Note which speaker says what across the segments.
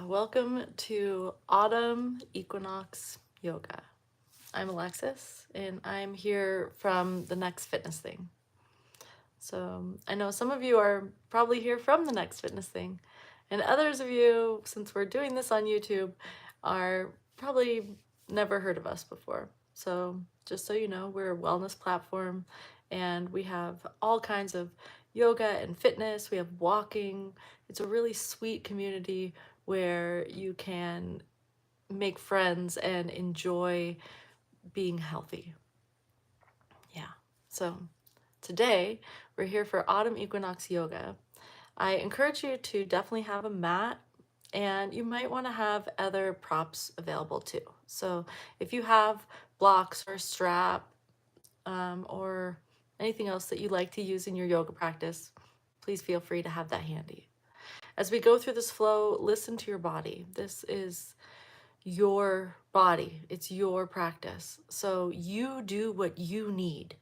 Speaker 1: Welcome to Autumn Equinox Yoga. I'm Alexis and I'm here from the Next Fitness Thing. So I know some of you are probably here from the Next Fitness Thing, and others of you, since we're doing this on YouTube, are probably never heard of us before. So just so you know, we're a wellness platform and we have all kinds of yoga and fitness. We have walking. It's a really sweet community where you can make friends and enjoy being healthy. Yeah. So today we're here for Autumn Equinox Yoga. I encourage you to definitely have a mat, and you might want to have other props available too. So if you have blocks or a strap or anything else that you like to use in your yoga practice, please feel free to have that handy. As we go through this flow, listen to your body. This is your body. It's your practice. So you do what you need,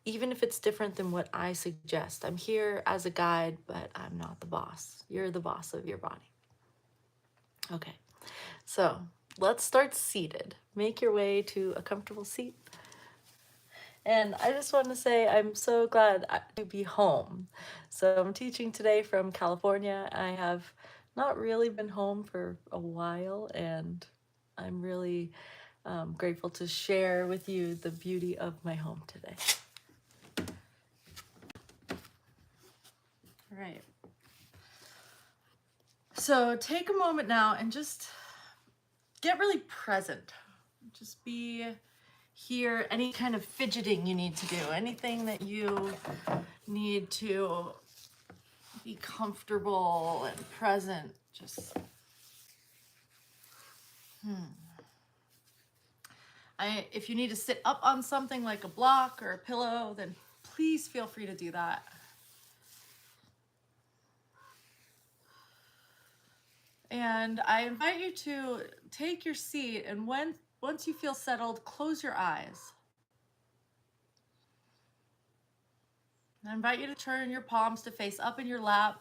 Speaker 1: even if it's different than what I suggest. I'm here as a guide, but I'm not the boss. You're the boss of your body. Okay, so let's start seated. Make your way to a comfortable seat. And I just want to say I'm so glad to be home. So I'm teaching today from California. I have not really been home for a while, and I'm really grateful to share with you the beauty of my home today. All right. So take a moment now and just get really present. Just be here. Any kind of fidgeting you need to do, anything that you need to be comfortable and present, just if you need to sit up on something like a block or a pillow, then please feel free to do that. And I invite you to take your seat, and once you feel settled, close your eyes. And I invite you to turn your palms to face up in your lap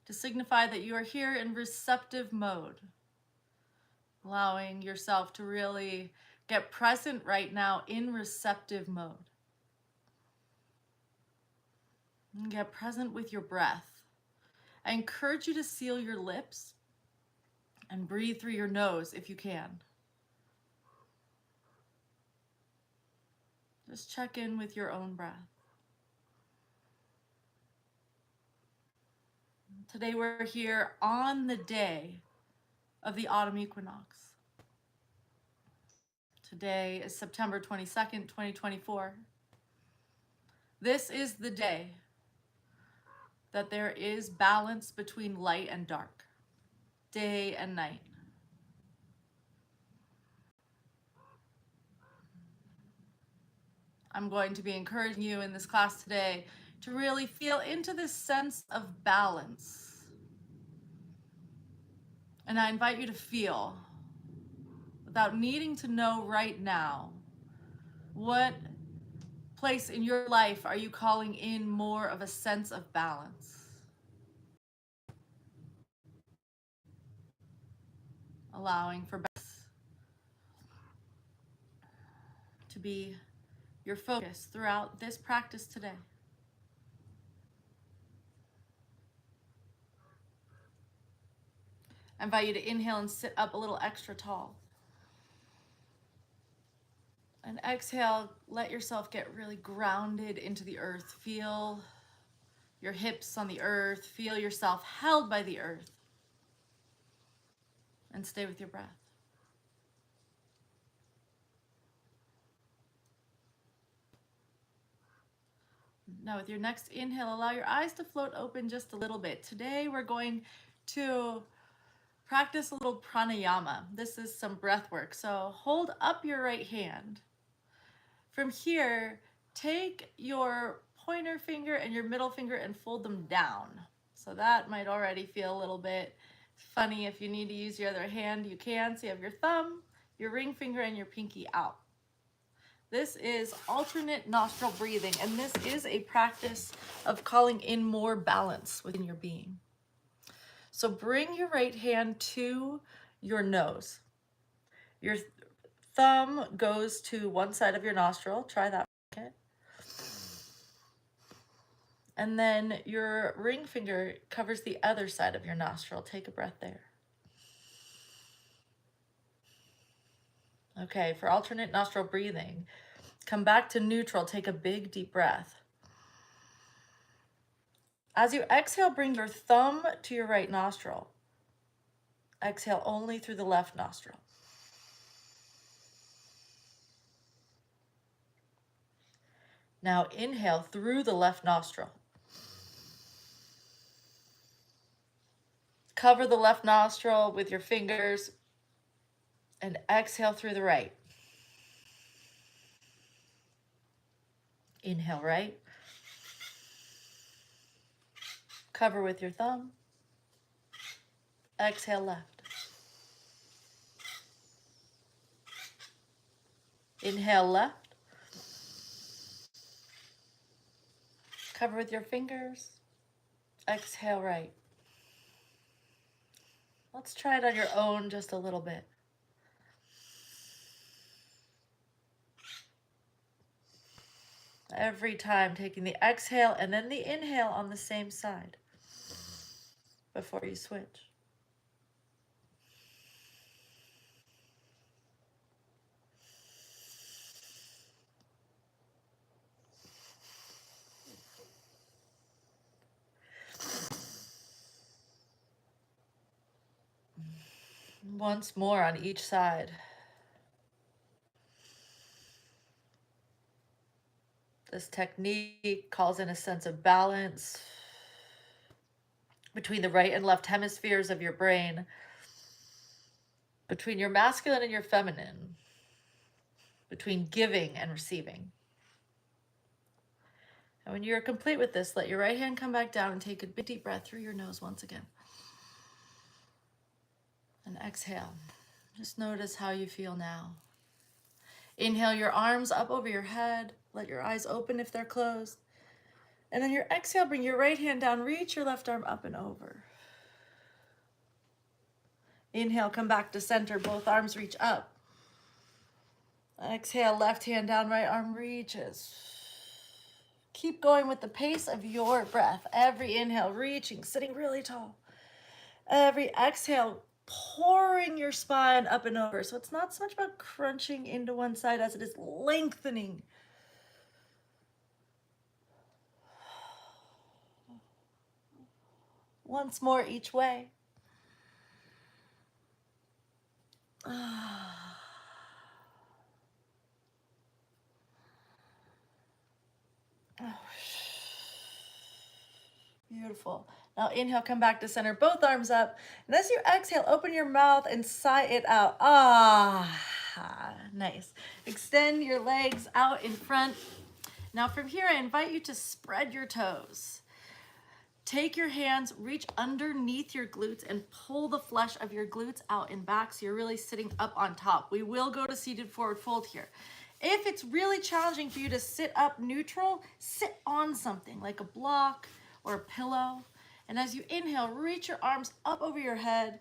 Speaker 1: to signify that you are here in receptive mode, allowing yourself to really get present right now in receptive mode. And get present with your breath. I encourage you to seal your lips and breathe through your nose if you can. Just check in with your own breath. Today we're here on the day of the autumn equinox. Today is September 22nd, 2024. This is the day that there is balance between light and dark, day and night. I'm going to be encouraging you in this class today to really feel into this sense of balance. And I invite you to feel, without needing to know right now, what place in your life are you calling in more of a sense of balance? Allowing for balance to be your focus throughout this practice today. I invite you to inhale and sit up a little extra tall. And exhale, let yourself get really grounded into the earth. Feel your hips on the earth. Feel yourself held by the earth. And stay with your breath. Now with your next inhale, allow your eyes to float open just a little bit. Today we're going to practice a little pranayama. This is some breath work. So hold up your right hand. From here, take your pointer finger and your middle finger and fold them down. So that might already feel a little bit funny. If you need to use your other hand, you can. So you have your thumb, your ring finger, and your pinky out. This is alternate nostril breathing, and this is a practice of calling in more balance within your being. So bring your right hand to your nose. Your thumb goes to one side of your nostril. Try that. Okay. And then your ring finger covers the other side of your nostril. Take a breath there. Okay, for alternate nostril breathing, come back to neutral. Take a big deep breath. As you exhale, bring your thumb to your right nostril. Exhale only through the left nostril. Now inhale through the left nostril. Cover the left nostril with your fingers and exhale through the right. Inhale right. Cover with your thumb. Exhale left. Inhale left. Cover with your fingers. Exhale right. Let's try it on your own just a little bit. Every time taking the exhale and then the inhale on the same side before you switch. Once more on each side. This technique calls in a sense of balance between the right and left hemispheres of your brain, between your masculine and your feminine, between giving and receiving. And when you're complete with this, let your right hand come back down and take a big deep breath through your nose once again. And exhale. Just notice how you feel now. Inhale your arms up over your head. Let your eyes open if they're closed. And then your exhale, bring your right hand down, reach your left arm up and over. Inhale, come back to center, both arms reach up. Exhale, left hand down, right arm reaches. Keep going with the pace of your breath. Every inhale, reaching, sitting really tall. Every exhale, pouring your spine up and over. So it's not so much about crunching into one side as it is lengthening. Once more each way. Beautiful. Now inhale, come back to center, both arms up. And as you exhale, open your mouth and sigh it out. Nice. Extend your legs out in front. Now from here, I invite you to spread your toes. Take your hands, reach underneath your glutes and pull the flesh of your glutes out and back so you're really sitting up on top. We will go to seated forward fold here. If it's really challenging for you to sit up neutral, sit on something like a block or a pillow. And as you inhale, reach your arms up over your head.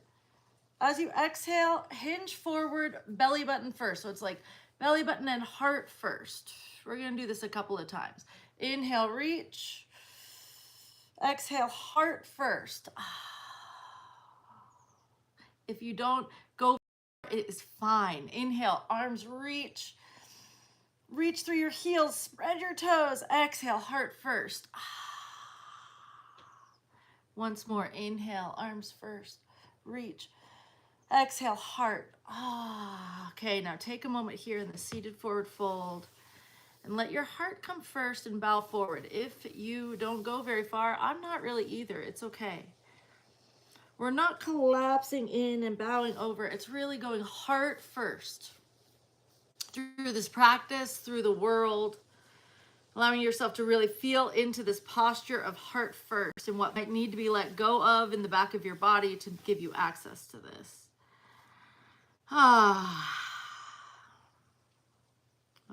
Speaker 1: As you exhale, hinge forward, belly button first. So it's like belly button and heart first. We're gonna do this a couple of times. Inhale, reach. Exhale, heart first. If you don't go, it is fine. Inhale, arms reach. Reach through your heels, spread your toes. Exhale, heart first. Once more, inhale, arms first, reach. Exhale, heart. Okay, now take a moment here in the seated forward fold and let your heart come first and bow forward. If you don't go very far, I'm not really either. It's okay. We're not collapsing in and bowing over. It's really going heart first. Through this practice, through the world, allowing yourself to really feel into this posture of heart first and what might need to be let go of in the back of your body to give you access to this.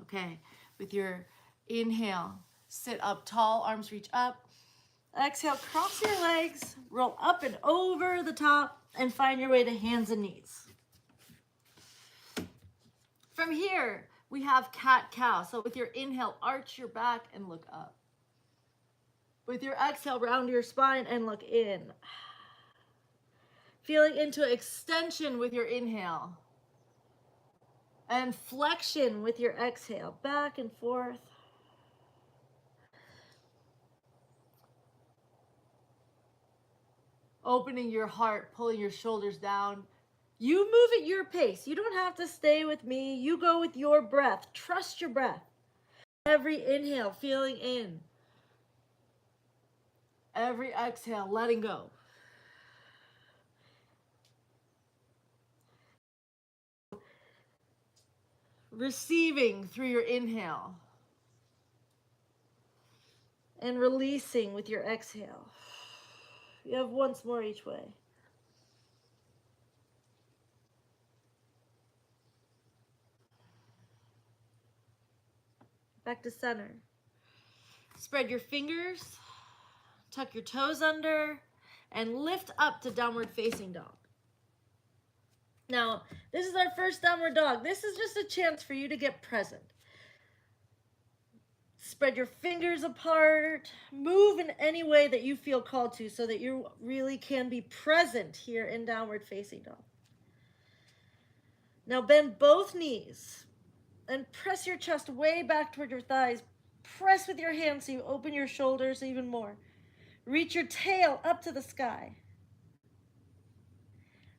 Speaker 1: Okay, with your inhale, sit up tall, arms reach up. Exhale, cross your legs, roll up and over the top, and find your way to hands and knees. From here, we have cat-cow. So with your inhale, arch your back and look up. With your exhale, round your spine and look in. Feeling into extension with your inhale. And flexion with your exhale, back and forth. Opening your heart, pulling your shoulders down. You move at your pace. You don't have to stay with me. You go with your breath. Trust your breath. Every inhale, feeling in. Every exhale, letting go. Receiving through your inhale. And releasing with your exhale. You have once more each way. Back to center. Spread your fingers, tuck your toes under, and lift up to downward facing dog. Now, this is our first downward dog. This is just a chance for you to get present. Spread your fingers apart. Move in any way that you feel called to so that you really can be present here in downward facing dog. Now bend both knees and press your chest way back toward your thighs. Press with your hands so you open your shoulders even more. Reach your tail up to the sky.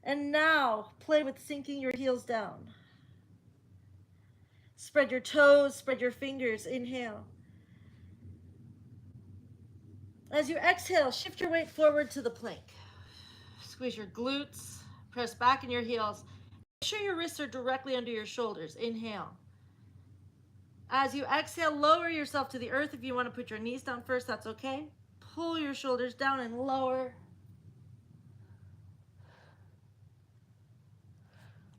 Speaker 1: And now play with sinking your heels down. Spread your toes, spread your fingers. Inhale. As you exhale, shift your weight forward to the plank. Squeeze your glutes, press back in your heels. Make sure your wrists are directly under your shoulders. Inhale. As you exhale, lower yourself to the earth. If you want to put your knees down first, that's okay. Pull your shoulders down and lower.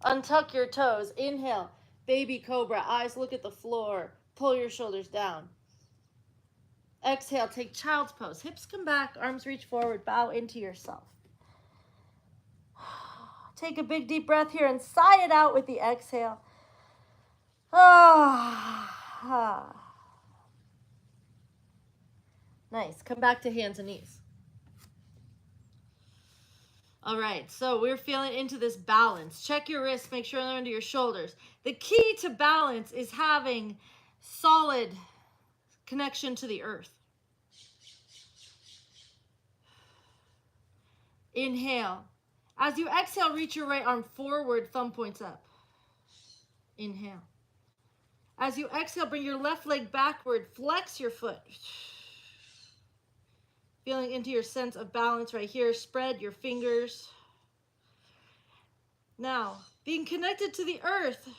Speaker 1: Untuck your toes. Inhale. Baby cobra. Eyes look at the floor. Pull your shoulders down. Exhale, take child's pose. Hips come back, arms reach forward, bow into yourself. Take a big deep breath here and sigh it out with the exhale. Nice. Come back to hands and knees. All right, so we're feeling into this balance. Check your wrists, make sure they're under your shoulders. The key to balance is having solid connection to the earth. Inhale. As you exhale, reach your right arm forward, thumb points up. Inhale. As you exhale, bring your left leg backward, flex your foot. Feeling into your sense of balance right here. Spread your fingers. Now, being connected to the earth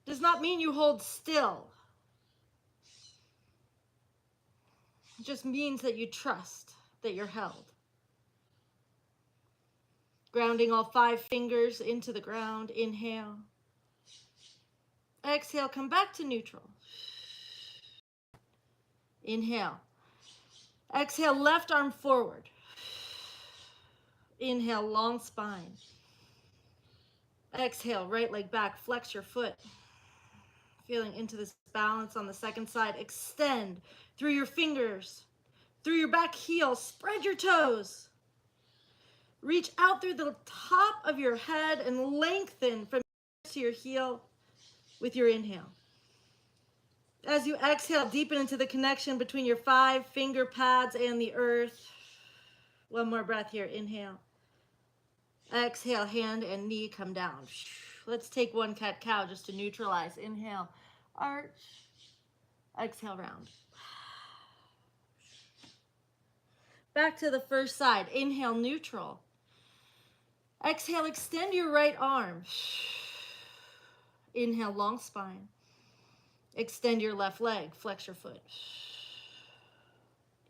Speaker 1: does not mean you hold still. It just means that you trust that you're held. Grounding all 5 fingers into the ground. Inhale. Exhale, come back to neutral. Inhale. Exhale, left arm forward. Inhale, long spine. Exhale, right leg back, flex your foot. Feeling into this balance on the second side. Extend through your fingers, through your back heel, spread your toes. Reach out through the top of your head and lengthen from to your heel with your inhale. As you exhale, deepen into the connection between your 5 finger pads and the earth. One more breath here. Inhale. Exhale, hand and knee come down. Let's take one cat-cow just to neutralize. Inhale, arch. Exhale, round. Back to the first side. Inhale, neutral. Exhale, extend your right arm. Inhale, long spine. Extend your left leg, flex your foot.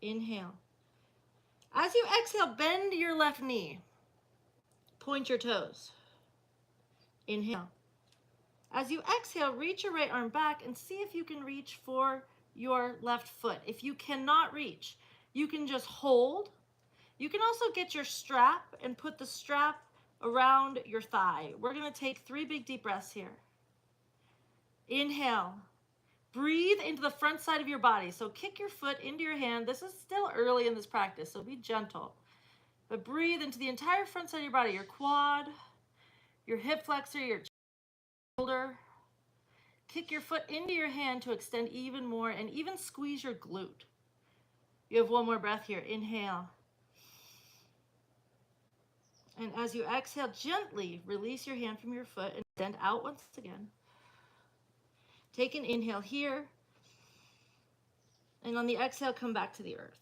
Speaker 1: Inhale. As you exhale, bend your left knee. Point your toes. Inhale. As you exhale, reach your right arm back and see if you can reach for your left foot. If you cannot reach, You can just hold. You can also get your strap and put the strap around your thigh. We're going to take 3 big deep breaths here. Inhale. Breathe into the front side of your body. So kick your foot into your hand. This is still early in this practice, so be gentle. But breathe into the entire front side of your body, your quad, your hip flexor, your shoulder. Kick your foot into your hand to extend even more, and even squeeze your glute. You have one more breath here. Inhale. And as you exhale, gently release your hand from your foot and extend out once again. Take an inhale here. And on the exhale, come back to the earth.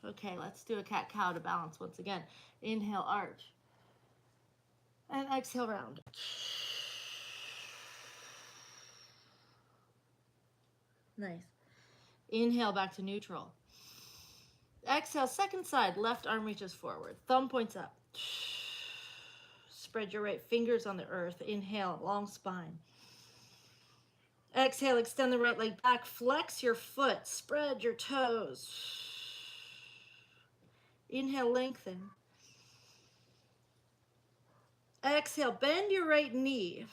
Speaker 1: Okay, let's do a cat-cow to balance once again. Inhale, arch. And exhale, round. Nice. Inhale, back to neutral. Exhale, second side, left arm reaches forward. Thumb points up. Spread your right fingers on the earth. Inhale, long spine. Exhale, extend the right leg back. Flex your foot. Spread your toes. Inhale, lengthen. Exhale, bend your right knee.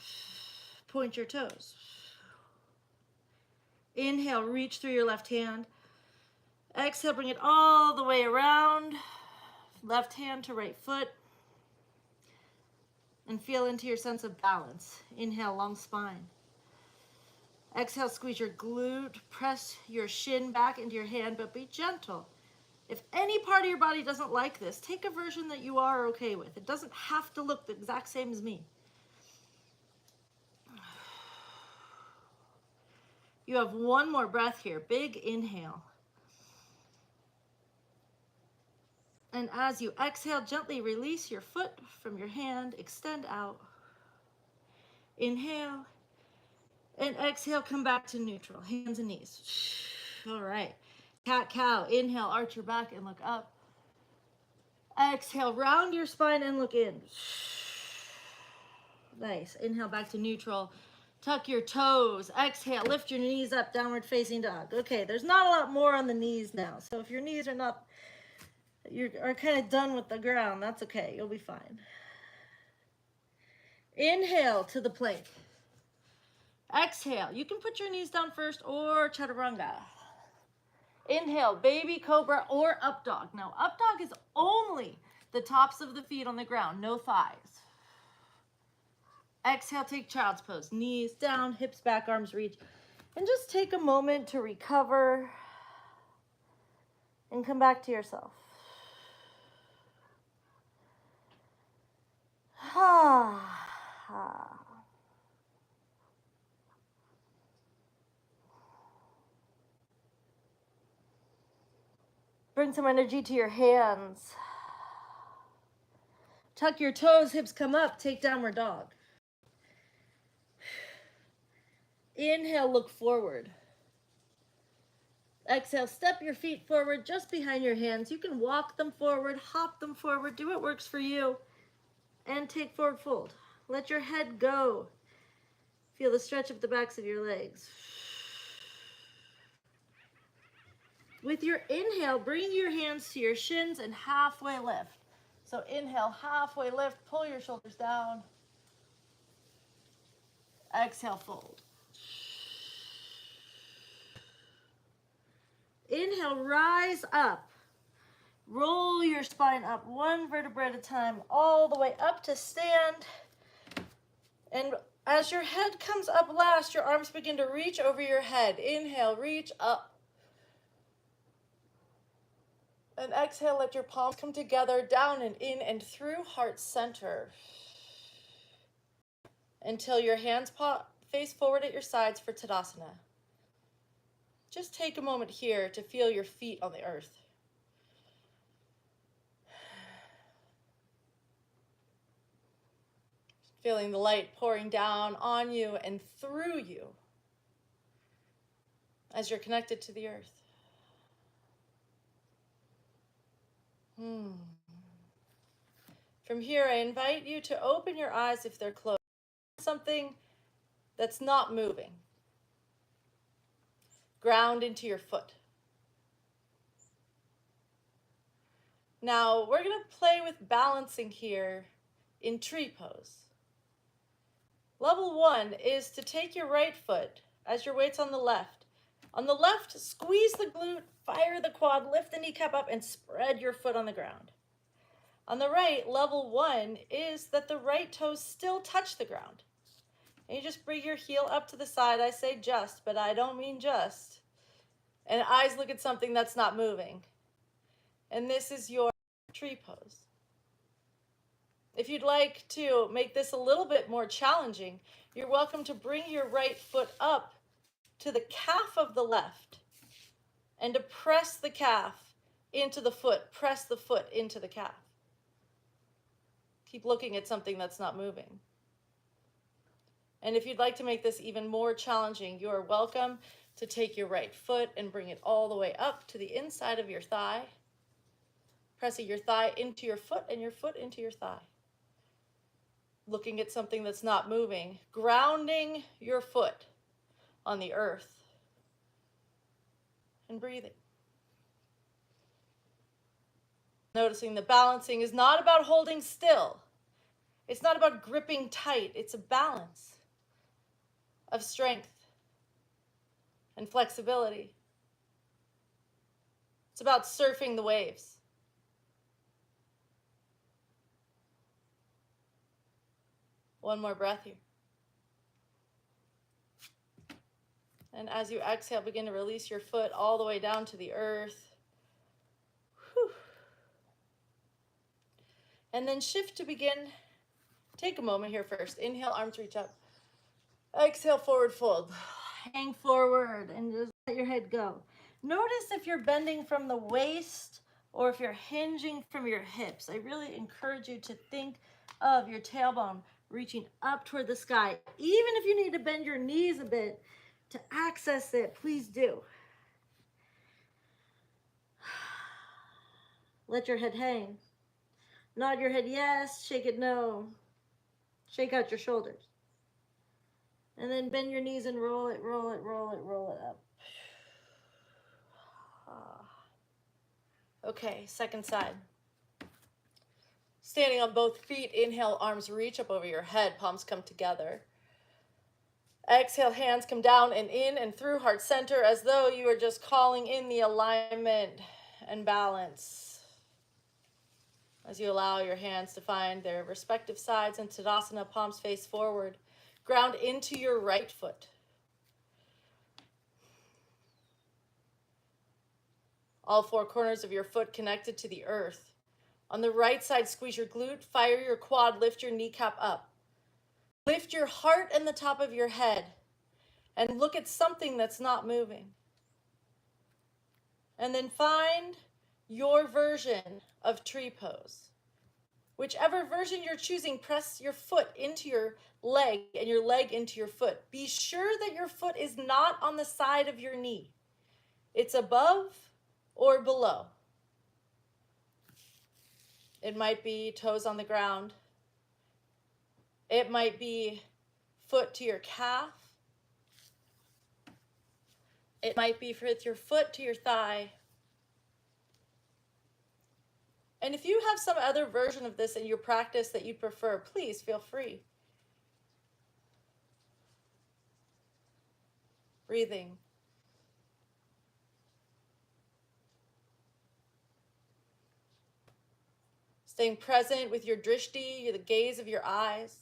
Speaker 1: Point your toes. Inhale, reach through your left hand. Exhale, bring it all the way around. Left hand to right foot. And feel into your sense of balance. Inhale, long spine. Exhale, squeeze your glute. Press your shin back into your hand, but be gentle. If any part of your body doesn't like this, take a version that you are okay with. It doesn't have to look the exact same as me. You have one more breath here. Big inhale. And as you exhale, gently release your foot from your hand. Extend out. Inhale. And exhale, come back to neutral. Hands and knees. All right. Cat-cow. Inhale, arch your back and look up. Exhale, round your spine and look in. Nice. Inhale, back to neutral. Tuck your toes. Exhale, lift your knees up, downward facing dog. Okay, there's not a lot more on the knees now. So if your knees are not, you are kind of done with the ground, that's okay. You'll be fine. Inhale to the plank. Exhale. You can put your knees down first or chaturanga. Inhale, baby cobra or up dog. Now, up dog is only the tops of the feet on the ground, no thighs. Exhale, take child's pose. Knees down, hips back, arms reach. And just take a moment to recover and come back to yourself. Bring some energy to your hands. Tuck your toes, hips come up, take downward dog. Inhale, look forward. Exhale, step your feet forward just behind your hands. You can walk them forward, hop them forward, do what works for you. And take forward fold. Let your head go. Feel the stretch of the backs of your legs. With your inhale, bring your hands to your shins and halfway lift. So inhale, halfway lift, pull your shoulders down. Exhale, fold. Inhale, rise up. Roll your spine up one vertebra at a time, all the way up to stand. And as your head comes up last, your arms begin to reach over your head. Inhale, reach up. And exhale, let your palms come together, down and in and through heart center. Until your hands face forward at your sides for Tadasana. Just take a moment here to feel your feet on the earth. Feeling the light pouring down on you and through you as you're connected to the earth. From here, I invite you to open your eyes if they're closed. Something that's not moving. Ground into your foot. Now we're going to play with balancing here in tree pose. Level 1 is to take your right foot as your weight's on the left. On the left, squeeze the glute, fire the quad, lift the kneecap up, and spread your foot on the ground. On the right, level 1 is that the right toes still touch the ground. And you just bring your heel up to the side. I say just, but I don't mean just. And eyes look at something that's not moving. And this is your tree pose. If you'd like to make this a little bit more challenging, you're welcome to bring your right foot up to the calf of the left and to press the calf into the foot, press the foot into the calf. Keep looking at something that's not moving. And if you'd like to make this even more challenging, you are welcome to take your right foot and bring it all the way up to the inside of your thigh, pressing your thigh into your foot and your foot into your thigh. Looking at something that's not moving, grounding your foot on the earth and breathing. Noticing the balancing is not about holding still. It's not about gripping tight. It's a balance of strength and flexibility. It's about surfing the waves. One more breath here. And as you exhale, begin to release your foot all the way down to the earth. Whew. And then shift to begin. Take a moment here first. Inhale, arms reach up. Exhale, forward fold. Hang forward and just let your head go. Notice if you're bending from the waist or if you're hinging from your hips. I really encourage you to think of your tailbone reaching up toward the sky. Even if you need to bend your knees a bit to access it, please do. Let your head hang. Nod your head yes, shake it no. Shake out your shoulders. And then bend your knees and roll it, roll it, roll it, roll it up. Okay, second side. Standing on both feet, inhale, arms reach up over your head, palms come together. Exhale, hands come down and in and through heart center as though you are just calling in the alignment and balance. As you allow your hands to find their respective sides in Tadasana, palms face forward. Ground into your right foot. All four corners of your foot connected to the earth. On the right side, squeeze your glute, fire your quad, lift your kneecap up. Lift your heart and the top of your head and look at something that's not moving. And then find your version of tree pose. Whichever version you're choosing, press your foot into your leg and your leg into your foot. Be sure that your foot is not on the side of your knee. It's above or below. It might be toes on the ground. It might be foot to your calf. It might be with your foot to your thigh. And if you have some other version of this in your practice that you prefer, please feel free. Breathing. Staying present with your drishti, the gaze of your eyes.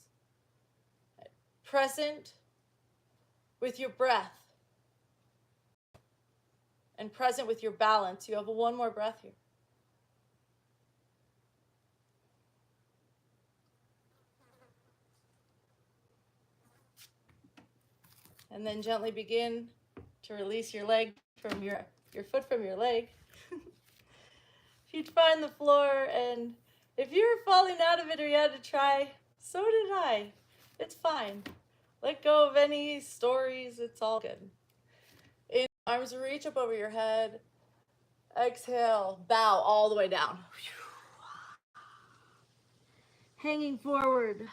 Speaker 1: Present with your breath. And present with your balance. You have one more breath here. And then gently begin to release your leg from your foot from your leg. Feet find the floor, and if you're falling out of it or you had to try, so did I. It's fine. Let go of any stories. It's all good. In arms reach up over your head. Exhale, bow all the way down. Hanging forward.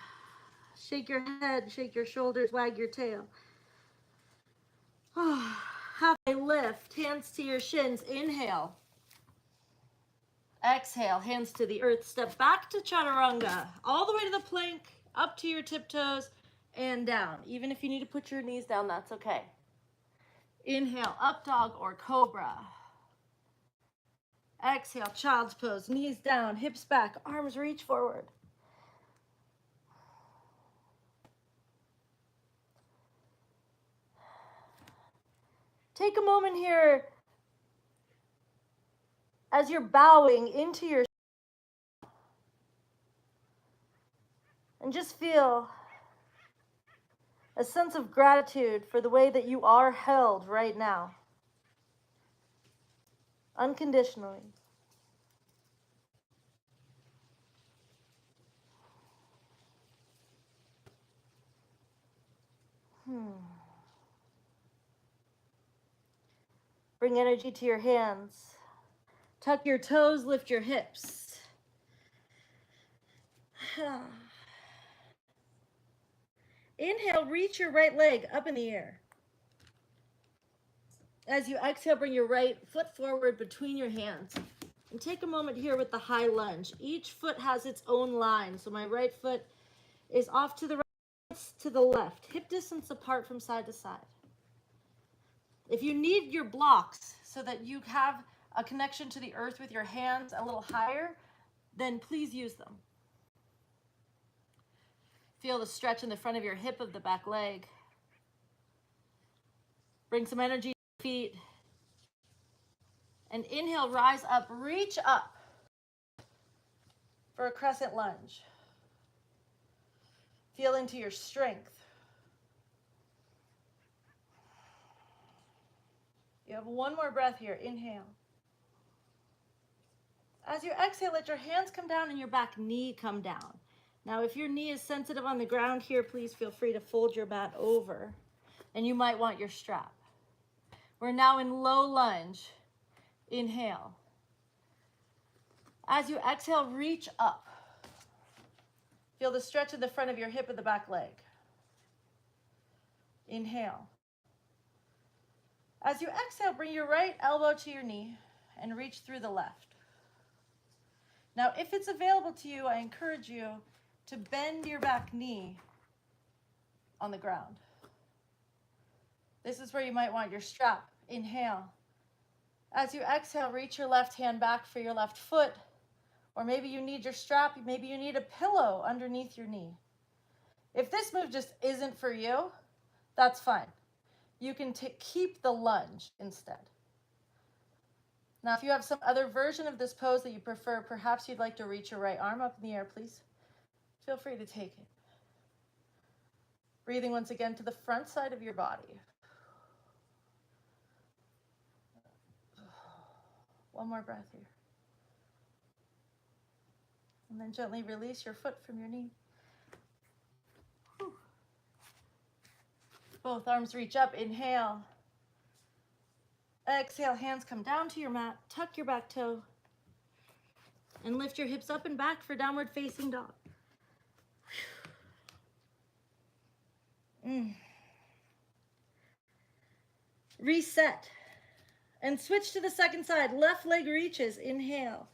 Speaker 1: Shake your head, shake your shoulders, wag your tail. Have a lift, hands to your shins. Inhale. Exhale, hands to the earth. Step back to chaturanga, all the way to the plank, up to your tiptoes, and down. Even if you need to put your knees down, that's okay. Inhale, up dog or cobra. Exhale, child's pose, knees down, hips back, arms reach forward. Take a moment here as you're bowing into your, and just feel a sense of gratitude for the way that you are held right now, unconditionally. Bring energy to your hands. Tuck your toes, lift your hips. Inhale, reach your right leg up in the air. As you exhale, bring your right foot forward between your hands. And take a moment here with the high lunge. Each foot has its own line. So my right foot is off to the right, to the left, hip distance apart from side to side. If you need your blocks so that you have a connection to the earth with your hands a little higher, then please use them. Feel the stretch in the front of your hip of the back leg. Bring some energy to your feet. And inhale, rise up, reach up for a crescent lunge. Feel into your strength. You have one more breath here. Inhale. As you exhale, let your hands come down and your back knee come down. Now, if your knee is sensitive on the ground here, please feel free to fold your mat over. And you might want your strap. We're now in low lunge. Inhale. As you exhale, reach up. Feel the stretch in the front of your hip of the back leg. Inhale. As you exhale, bring your right elbow to your knee and reach through the left. Now, if it's available to you, I encourage you to bend your back knee on the ground. This is where you might want your strap. Inhale. As you exhale, reach your left hand back for your left foot, or maybe you need your strap, maybe you need a pillow underneath your knee. If this move just isn't for you, that's fine. You can keep the lunge instead. Now, if you have some other version of this pose that you prefer, perhaps you'd like to reach your right arm up in the air, please. Feel free to take it. Breathing once again to the front side of your body. One more breath here. And then gently release your foot from your knee. Whew. Both arms reach up. Inhale. Exhale, hands come down to your mat. Tuck your back toe. And lift your hips up and back for downward facing dog. Reset. And switch to the second side. Left leg reaches. Inhale.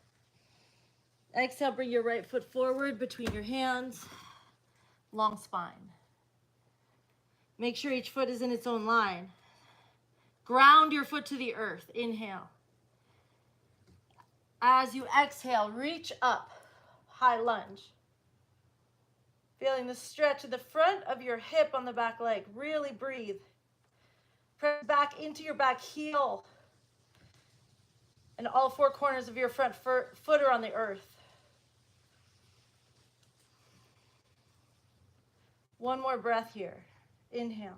Speaker 1: Exhale, bring your right foot forward between your hands. Long spine. Make sure each foot is in its own line. Ground your foot to the earth. Inhale. As you exhale, reach up. High lunge. Feeling the stretch of the front of your hip on the back leg. Really breathe. Press back into your back heel. And all four corners of your front foot are on the earth. One more breath here. Inhale.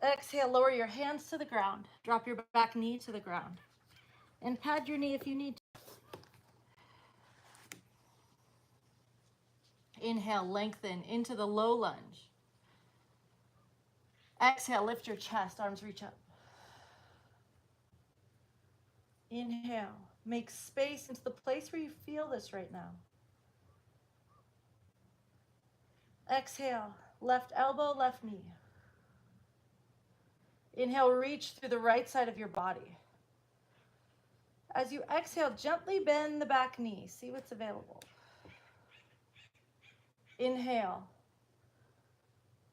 Speaker 1: Exhale, lower your hands to the ground. Drop your back knee to the ground. And pad your knee if you need to. Inhale, lengthen into the low lunge. Exhale, lift your chest, arms reach up. Inhale, make space into the place where you feel this right now. Exhale, left elbow, left knee. Inhale, reach through the right side of your body. As you exhale, gently bend the back knee. See what's available. Inhale.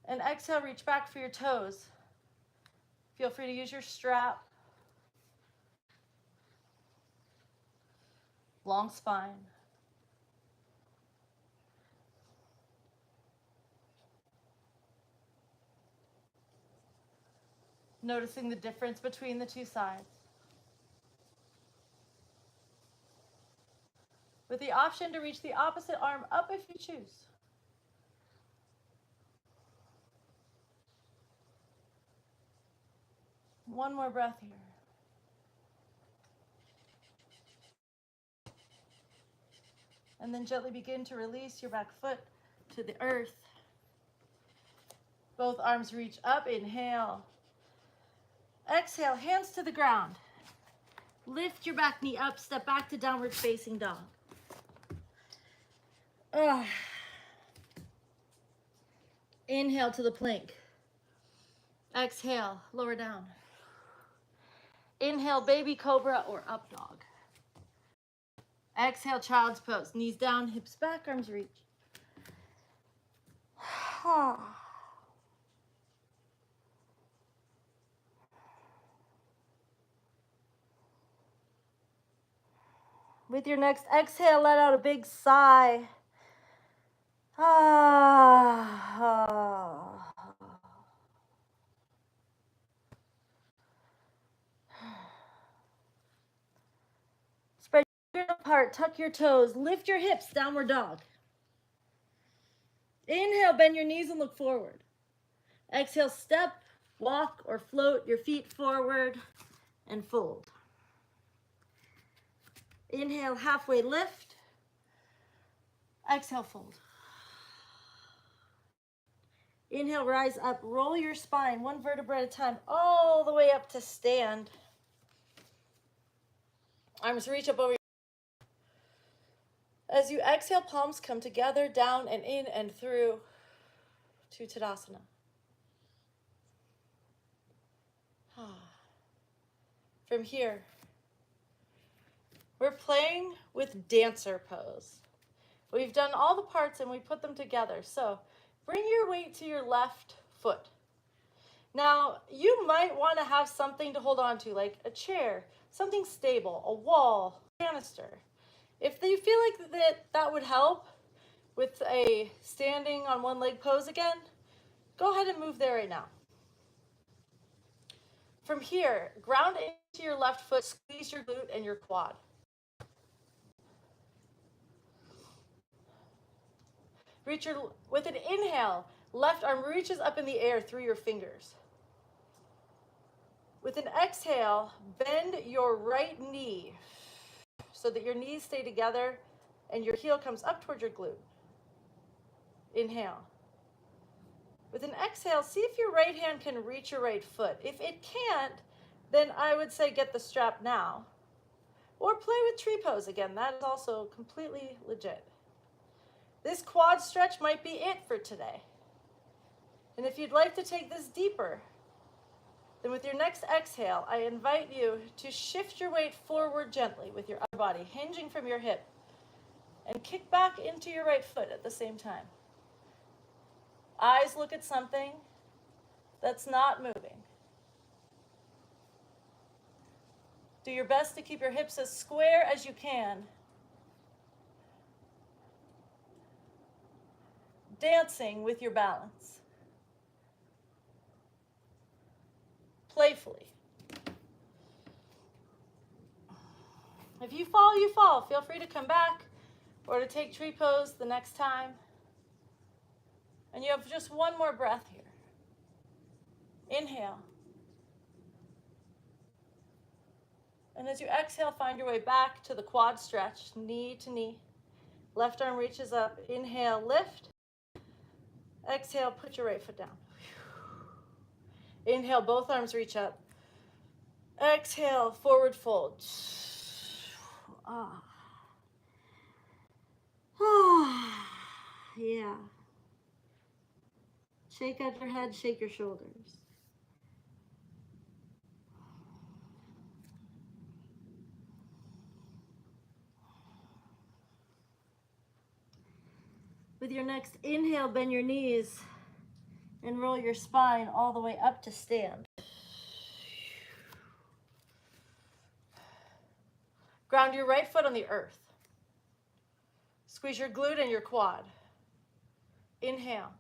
Speaker 1: And exhale, reach back for your toes. Feel free to use your strap. Long spine. Noticing the difference between the two sides. With the option to reach the opposite arm up if you choose. One more breath here. And then gently begin to release your back foot to the earth. Both arms reach up, inhale. Exhale, hands to the ground. Lift your back knee up, step back to downward facing dog. Inhale to the plank. Exhale, lower down. Inhale, baby cobra or up dog. Exhale, child's pose. Knees down, hips back, arms reach. With your next exhale, let out a big sigh. Spread your fingers apart, tuck your toes, lift your hips, downward dog. Inhale, bend your knees and look forward. Exhale, step, walk, or float your feet forward and fold. Inhale, halfway lift. Exhale, fold. Inhale, rise up, roll your spine one vertebra at a time, all the way up to stand. Arms reach up over your head. As you exhale, palms come together, down and in and through to Tadasana. From here, we're playing with dancer pose. We've done all the parts and we put them together. So bring your weight to your left foot. Now, you might want to have something to hold on to, like a chair, something stable, a wall, banister. If you feel like that would help with a standing on one leg pose again, go ahead and move there right now. From here, ground into your left foot, squeeze your glute and your quad. With an inhale, left arm reaches up in the air through your fingers. With an exhale, bend your right knee so that your knees stay together and your heel comes up towards your glute. Inhale. With an exhale, see if your right hand can reach your right foot. If it can't, then I would say get the strap now. Or play with tree pose again. That is also completely legit. This quad stretch might be it for today. And if you'd like to take this deeper, then with your next exhale, I invite you to shift your weight forward gently with your upper body, hinging from your hip, and kick back into your right foot at the same time. Eyes look at something that's not moving. Do your best to keep your hips as square as you can. Dancing with your balance. Playfully. If you fall, you fall. Feel free to come back or to take tree pose the next time. And you have just one more breath here. Inhale. And as you exhale, find your way back to the quad stretch, knee to knee. Left arm reaches up. Inhale, lift. Exhale, put your right foot down. Inhale, both arms reach up. Exhale, forward fold. Yeah. Shake out your head, shake your shoulders. With your next inhale, bend your knees and roll your spine all the way up to stand. Ground your right foot on the earth. Squeeze your glute and your quad. Inhale.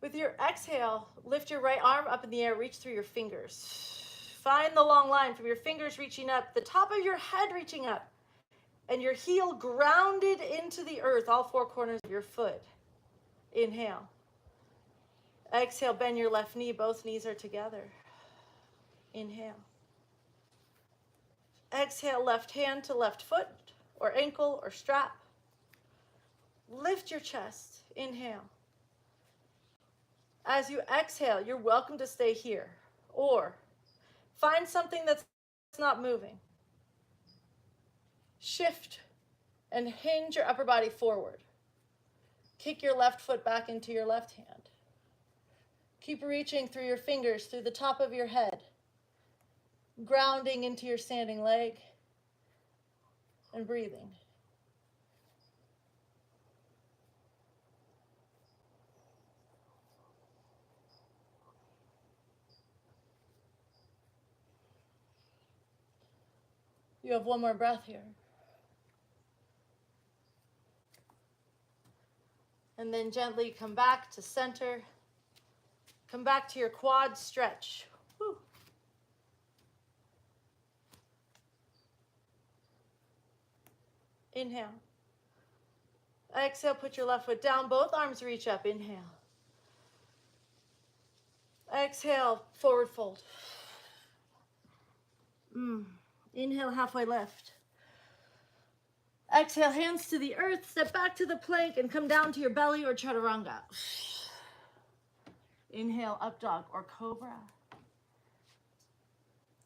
Speaker 1: With your exhale, lift your right arm up in the air, reach through your fingers. Find the long line from your fingers reaching up, the top of your head reaching up, and your heel grounded into the earth, all four corners of your foot. Inhale. Exhale, bend your left knee, both knees are together. Inhale. Exhale, left hand to left foot or ankle or strap. Lift your chest. Inhale. As you exhale, you're welcome to stay here or find something that's not moving. Shift and hinge your upper body forward. Kick your left foot back into your left hand. Keep reaching through your fingers, through the top of your head, grounding into your standing leg and breathing. You have one more breath here. And then gently come back to center. Come back to your quad stretch. Woo. Inhale. Exhale, put your left foot down. Both arms reach up. Inhale. Exhale, forward fold. Inhale, halfway lift. Exhale, hands to the earth, step back to the plank and come down to your belly or chaturanga. Inhale, up dog or cobra.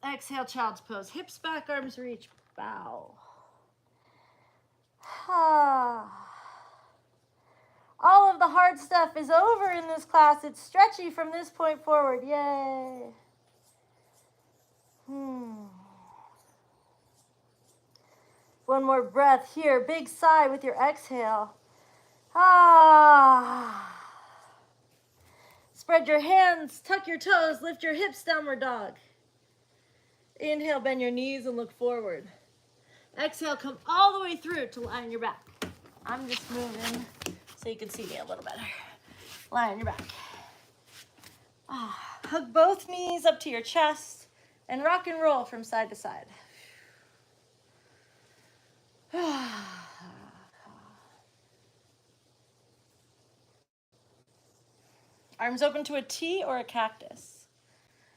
Speaker 1: Exhale, child's pose. Hips back, arms reach, bow. All of the hard stuff is over in this class. It's stretchy from this point forward. Yay. One more breath here. Big sigh with your exhale. Spread your hands, tuck your toes, lift your hips, downward dog. Inhale, bend your knees and look forward. Exhale, come all the way through to lie on your back. I'm just moving so you can see me a little better. Lie on your back. Hug both knees up to your chest and rock and roll from side to side. Arms open to a T or a cactus.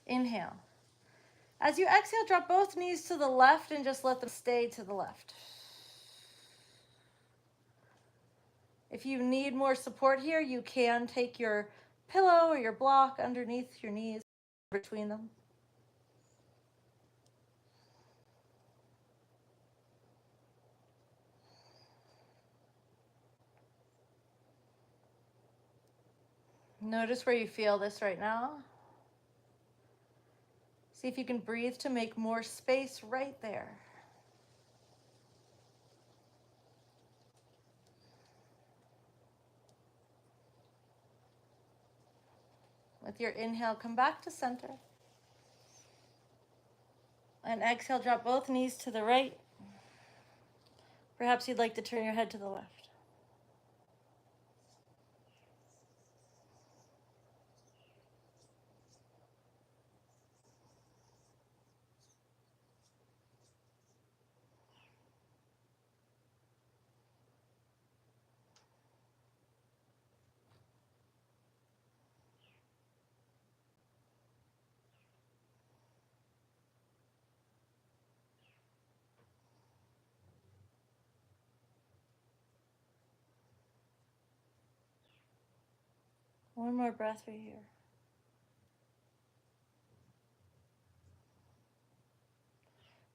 Speaker 1: Inhale. As you exhale, drop both knees to the left and just let them stay to the left. If you need more support here, you can take your pillow or your block underneath your knees, between them. Notice where you feel this right now. See if you can breathe to make more space right there. With your inhale, come back to center. And exhale, drop both knees to the right. Perhaps you'd like to turn your head to the left. One more breath right here.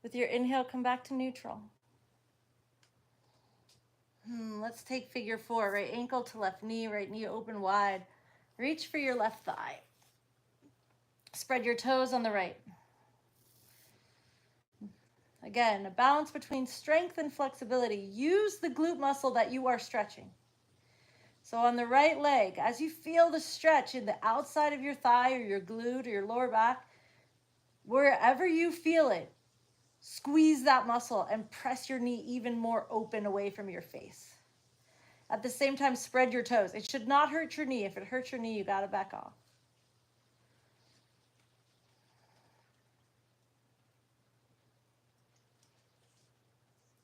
Speaker 1: With your inhale, come back to neutral. Let's take figure 4. Right ankle to left knee open wide. Reach for your left thigh. Spread your toes on the right. Again, a balance between strength and flexibility. Use the glute muscle that you are stretching. So on the right leg, as you feel the stretch in the outside of your thigh or your glute or your lower back, wherever you feel it, squeeze that muscle and press your knee even more open away from your face. At the same time, spread your toes. It should not hurt your knee. If it hurts your knee, you gotta back off.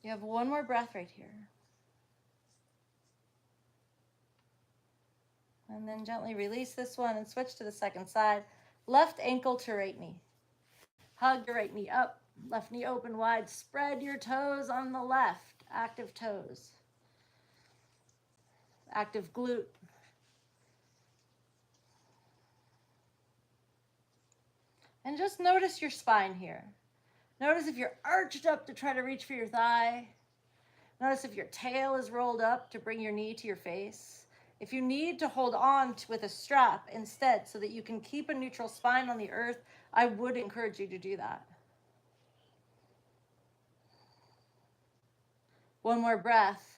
Speaker 1: You have one more breath right here. And then gently release this one and switch to the second side. Left ankle to right knee. Hug your right knee up, left knee open wide. Spread your toes on the left. Active toes. Active glute. And just notice your spine here. Notice if you're arched up to try to reach for your thigh. Notice if your tail is rolled up to bring your knee to your face. If you need to hold on with a strap instead so that you can keep a neutral spine on the earth, I would encourage you to do that. One more breath.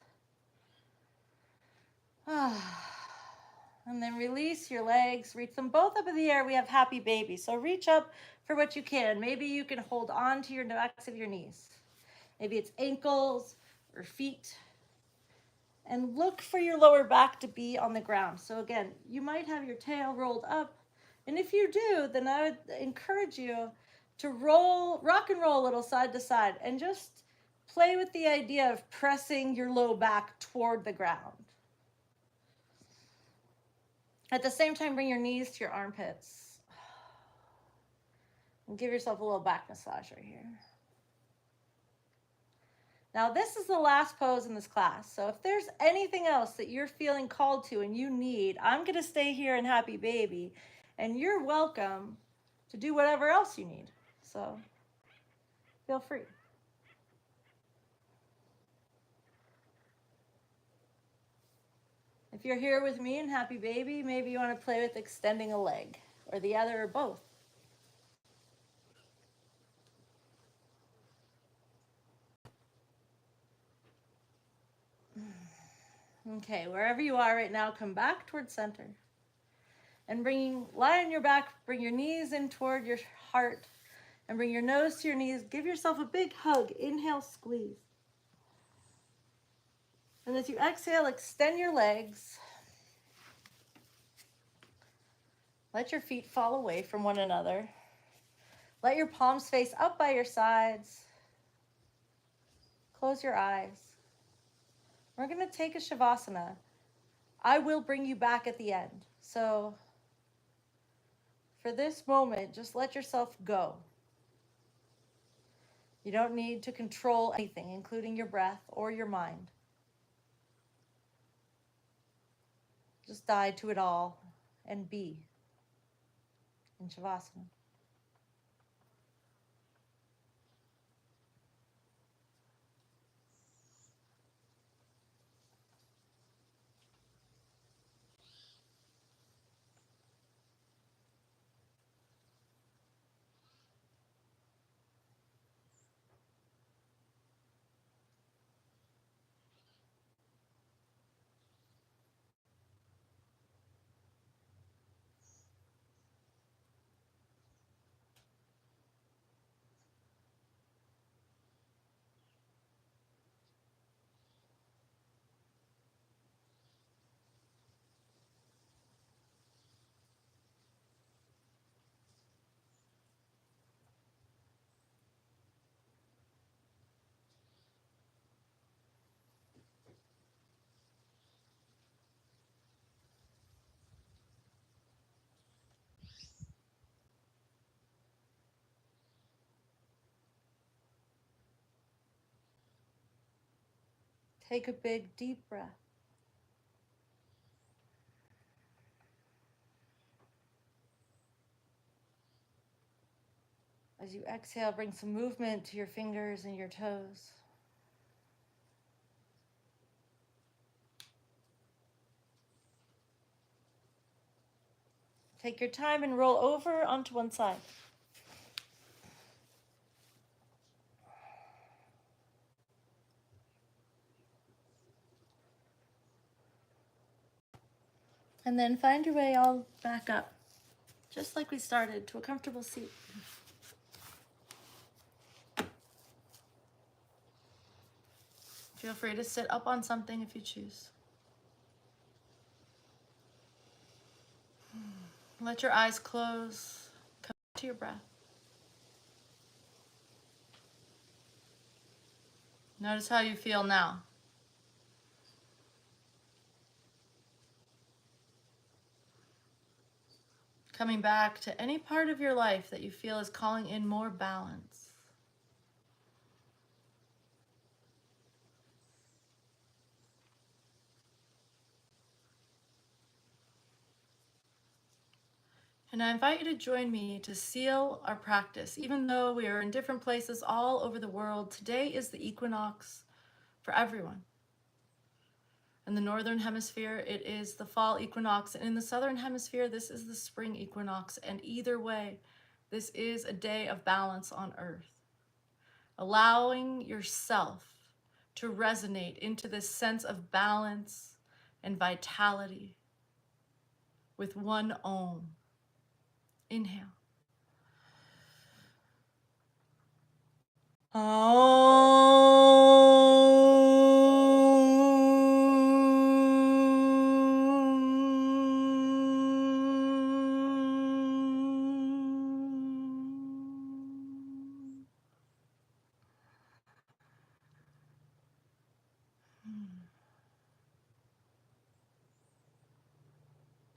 Speaker 1: And then release your legs, reach them both up in the air. We have happy baby. So reach up for what you can. Maybe you can hold on to your backs of your knees. Maybe it's ankles or feet. And look for your lower back to be on the ground. So again, you might have your tail rolled up. And if you do, then I would encourage you to rock and roll a little side to side and just play with the idea of pressing your low back toward the ground. At the same time, bring your knees to your armpits. And give yourself a little back massage right here. Now, this is the last pose in this class. So if there's anything else that you're feeling called to and you need, I'm going to stay here in happy baby. And you're welcome to do whatever else you need. So feel free. If you're here with me in happy baby, maybe you want to play with extending a leg or the other or both. Okay, wherever you are right now, come back towards center. And lie on your back, bring your knees in toward your heart, and bring your nose to your knees. Give yourself a big hug. Inhale, squeeze. And as you exhale, extend your legs. Let your feet fall away from one another. Let your palms face up by your sides. Close your eyes. We're going to take a Savasana. I will bring you back at the end. So for this moment, just let yourself go. You don't need to control anything, including your breath or your mind. Just die to it all and be in Savasana. Take a big, deep breath. As you exhale, bring some movement to your fingers and your toes. Take your time and roll over onto one side. And then find your way all back up, just like we started, to a comfortable seat. Feel free to sit up on something if you choose. Let your eyes close. Come to your breath. Notice how you feel now. Coming back to any part of your life that you feel is calling in more balance. And I invite you to join me to seal our practice. Even though we are in different places all over the world, today is the equinox for everyone. In the northern hemisphere, it is the fall equinox, and in the southern hemisphere, this is the spring equinox. And either way, this is a day of balance on earth. Allowing yourself to resonate into this sense of balance and vitality with one Om. Inhale.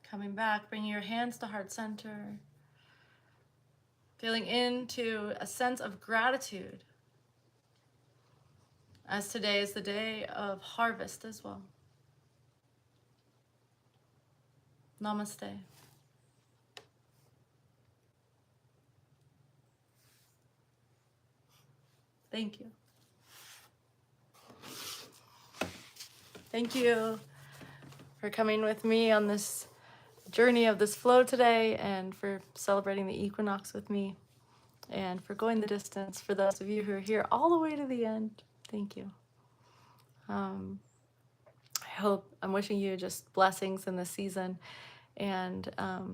Speaker 1: Coming back, bringing your hands to heart center. Feeling into a sense of gratitude, as today is the day of harvest as well. Namaste. Thank you. Thank you for coming with me on this journey of this flow today, and for celebrating the equinox with me, and for going the distance for those of you who are here all the way to the end. Thank you. I'm wishing you just blessings in this season. And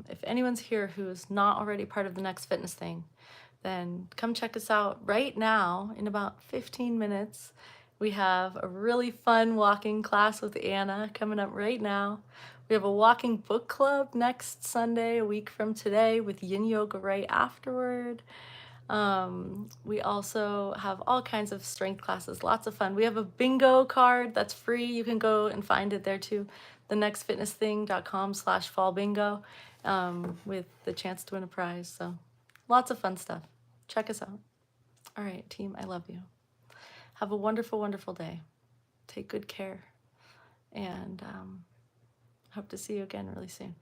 Speaker 1: if anyone's here who is not already part of the Next Fitness Thing, then come check us out right now. In about 15 minutes, we have a really fun walking class with Anna coming up right now. We have a walking book club next Sunday, a week from today, with yin yoga right afterward. We also have all kinds of strength classes, lots of fun. We have a bingo card that's free. You can go and find it there too. thenextfitnessthing.com/fallbingo, with the chance to win a prize. So lots of fun stuff. Check us out. All right, team, I love you. Have a wonderful, wonderful day. Take good care. And hope to see you again really soon.